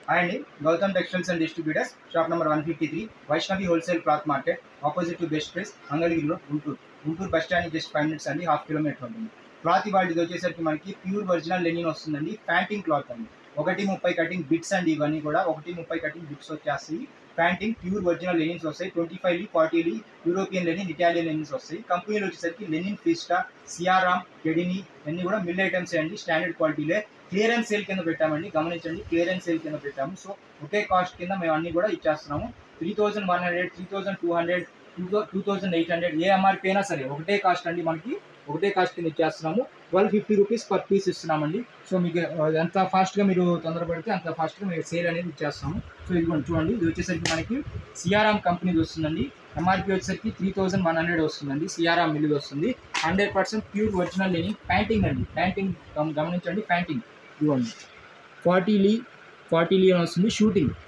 Hi Andy, Gautam Textiles and Distributors, shop number 153, Vaishnavi Wholesale Cloth Market, opposite to Best Price, Angalgiri Road, Guntur bus stand just 5 minutes and half kilometer ఉంటుంది. Cloth ఇవాళ ఇది వచ్చేసరికి మనకి pure original Lenin వస్తుందండి. Panting cloth అండి. 1:30 cutting bits అండి. ఇవన్నీ కూడా 1:30 కటింగ్ బిట్స్ వచ్చేస్తాయి. ప్యాంటింగ్ ప్యూర్ ఒరిజినల్ లెనిన్స్ వస్తాయి. 25 40 యూరోపియన్ లెనిన్, ఇటాలియన్ లెనిన్స్ వస్తాయి. కంపెనీలో వచ్చేసరికి లెనిన్, ఫిస్టా, సియారామ్, కెడిని అన్ని కూడా మిల్ ఐటమ్స్ అండి. స్టాండర్డ్ క్వాలిటీలే. క్లియరెన్స్ సేల్ కింద పెట్టామండి, గమనించండి. క్లియరెన్స్ సేల్ కింద పెట్టాము. సో ఒకే కాస్ట్ కింద మేము అన్ని కూడా ఇచ్చేస్తున్నాము. 3100, 3200, 2800 ఏ ఎంఆర్పీ అయినా సరే ఒకటే కాస్ట్ అండి. మనకి ఒకటే కాస్ట్ కింద ఇచ్చేస్తున్నాము. 1250 రూపీస్ పర్ పీస్ ఇస్తున్నామండి. సో మీకు ఎంత ఫాస్ట్గా మీరు తొందరపడితే అంత ఫాస్ట్గా మీరు సేల్ అనేది ఇచ్చేస్తాము. సో ఇదిగోండి చూడండి, ఇది వచ్చేసరికి మనకి సియారామ్ కంపెనీది వస్తుందండి. ఎంఆర్పీ వచ్చేసరికి 3100 వస్తుందండి. సియారామ్ మిల్లు వస్తుంది. 100% ప్యూర్ ఒరిజినల్ లెనిన్ ప్యాంటింగ్ అండి. ప్యాంటింగ్ గమనించండి. ప్యాంటింగ్ ఇవ్వండి. 40 లీ వస్తుంది.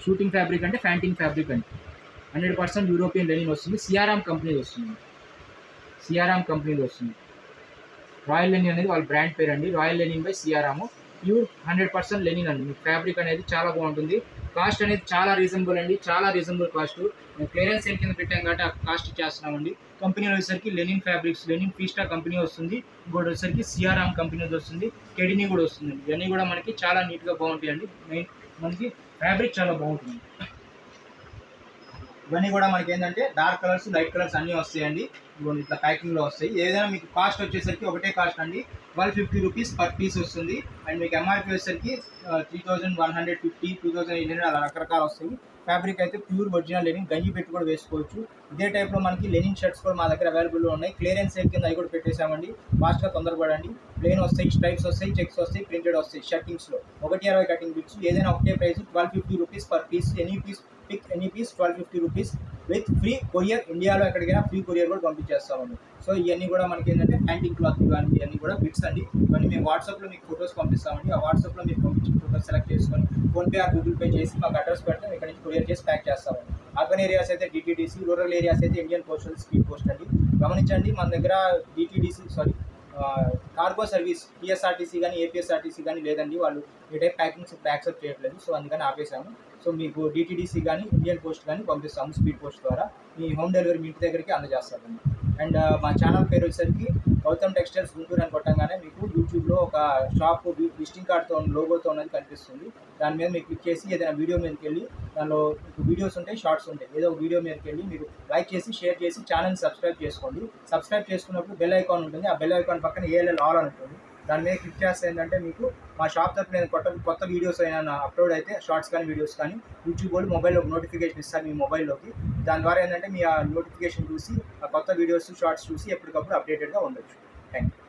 షూటింగ్ ఫ్యాబ్రిక్ అంటే ప్యాంటింగ్ ఫ్యాబ్రిక్ అండి. 100% యూరోపియన్ లెనిన్ వస్తుంది. సియారామ్ కంపెనీది వస్తుంది. రాయల్ లెనిన్ అనేది వాళ్ళ బ్రాండ్ పేరు అండి. Royal linen by Siyaram. Pure 100% linen అండి. మీకు ఫ్యాబ్రిక్ అనేది చాలా బాగుంటుంది. కాస్ట్ అనేది చాలా రీజనబుల్ అండి. చాలా రీజనబుల్ కాస్ట్. మేము క్లియరెన్స్ సేల్ కింద పెట్టాం కాబట్టి ఆ కాస్ట్ ఇచ్చేస్తున్నామండి. కంపెనీలో వచ్చేసరికి linen fabrics, linen Fiesta company వస్తుంది. ఇంకోటి వచ్చేసరికి సియారామ్ కంపెనీ వస్తుంది. కెడిని కూడా వస్తుంది. ఇవన్నీ కూడా మనకి చాలా నీట్గా బాగుంటాయండి. మనకి ఫ్యాబ్రిక్ చాలా బాగుంటుంది. ఇవన్నీ కూడా మనకి ఏంటంటే డార్క్ కలర్స్, లైట్ కలర్స్ అన్నీ వస్తాయండి. ఇట్లా ప్యాకింగ్లో వస్తాయి. ఏదైనా మీకు కాస్ట్ వచ్చేసరికి ఒకటే కాస్ట్ అండి. 1250 రూపీస్ పర్ పీస్ వస్తుంది. అండ్ మీకు ఎంఆర్పీ వచ్చేసరికి 3150, 2800 అలా రకరకాలు వస్తాయి. ఫ్యాబ్రిక్ అయితే ప్యూర్ ఒరిజినల్ లెనిన్, గంజి పెట్టి కూడా వేసుకోవచ్చు. ఇదే టైప్లో మనకి లెనిన్ షర్ట్స్ కూడా మా దగ్గర అవైలబుల్లో ఉన్నాయి. క్లియరెన్స్ సేల్ కింద అవి కూడా పెట్టేసామండి. ఫాస్ట్గా తొందరపడండి. ప్లెయిన్ వస్తాయి, స్ట్రైప్స్ వస్తాయి, చెక్స్ వస్తాయి, ప్రింటెడ్ వస్తాయి. షర్టింగ్స్లో 120 కటింగ్ బిట్స్ ఏదైనా ఒకటే price 1250 rupees per piece. Any piece 1250 rupees with free courier. ఇండియాలో ఎక్కడికైనా ఫ్రీ కొరియర్ కూడా పంపించేస్తామండి. సో ఇవన్నీ కూడా మనకి ఏంటంటే ప్యాంటింగ్ క్లాత్ ఇవన్నీ ఇవన్నీ కూడా బిట్స్ అండి. ఇవన్నీ మేము వాట్సాప్లో మీకు ఫొటోస్ పంపిస్తామండి. ఆ వాట్సాప్లో మీకు పంపించిన ఫోటోస్ సెలెక్ట్ చేసుకొని ఫోన్పే ఆర్ గూగుల్ పే చేసి మాకు అడ్రస్ పెడితే ఇక్కడ నుంచి కొరియర్ చేసి ప్యాక్ చేస్తామండి. అర్బన్ ఏరియాస్ అయితే డిటీడీసీ, రూరల్ ఏరియాస్ అయితే ఇండియన్ పోస్టల్ స్పీడ్ పోస్ట్ అండి. గమనించండి, మన దగ్గర కార్గో సర్వీస్ టీఎస్ఆర్టీసీ కానీ ఏపీఎస్ఆర్టీసీ కానీ లేదండి. వాళ్ళు ఈ టైప్ ప్యాకింగ్స్ ఇప్పుడు యాక్సెప్ట్ చేయట్లేదు. సో అందుకని ఆపేసాము. సో మీకు డిటీడీసీ కానీ ఇండియన్ పోస్ట్ కానీ పంపిస్తాము స్పీడ్ పోస్ట్ ద్వారా. మీ హోమ్ డెలివరీ మీ ఇంటి దగ్గరికి అందజేస్తామండి. అండ్ మా ఛానల్ పేరు వచ్చేసరికి గౌతమ్ టెక్స్టైల్స్ గుంటూరు అని కొట్టంగానే మీకు యూట్యూబ్లో ఒక షాప్ విజిటింగ్ కార్డ్తో లోగోతో ఉన్నది కనిపిస్తుంది. దాని మీద మీరు క్లిక్ చేసి ఏదైనా వీడియో మీదకి వెళ్ళి దానిలో మీకు వీడియోస్ ఉంటాయి, షార్ట్స్ ఉంటాయి. ఏదో ఒక వీడియో మీదకి వెళ్ళి మీరు లైక్ చేసి షేర్ చేసి ఛానల్ని సబ్స్క్రైబ్ చేసుకోండి. సబ్స్క్రైబ్ చేసుకున్నప్పుడు బెల్ ఐకాన్ ఉంటుంది. ఆ బెల్ ఐకాన్ పక్కన ఏఎల్ఎల్ ఆల్ అని ఉంటుంది. దాని మీద క్లిక్ చేస్తే ఏంటంటే మీకు మా షాప్ తరఫున నేను కొత్త వీడియోస్ అయినా అప్లోడ్ అయితే షార్ట్స్ కానీ వీడియోస్ కానీ యూట్యూబ్ వాళ్ళు మొబైల్లో నోటిఫికేషన్ ఇస్తారు మీ మొబైల్లోకి. దాని ద్వారా ఏంటంటే మీ ఆ నోటిఫికేషన్ చూసి ఆ కొత్త వీడియోస్, షార్ట్స్ చూసి ఎప్పటికప్పుడు అప్డేటెడ్గా ఉండొచ్చు. Thank you.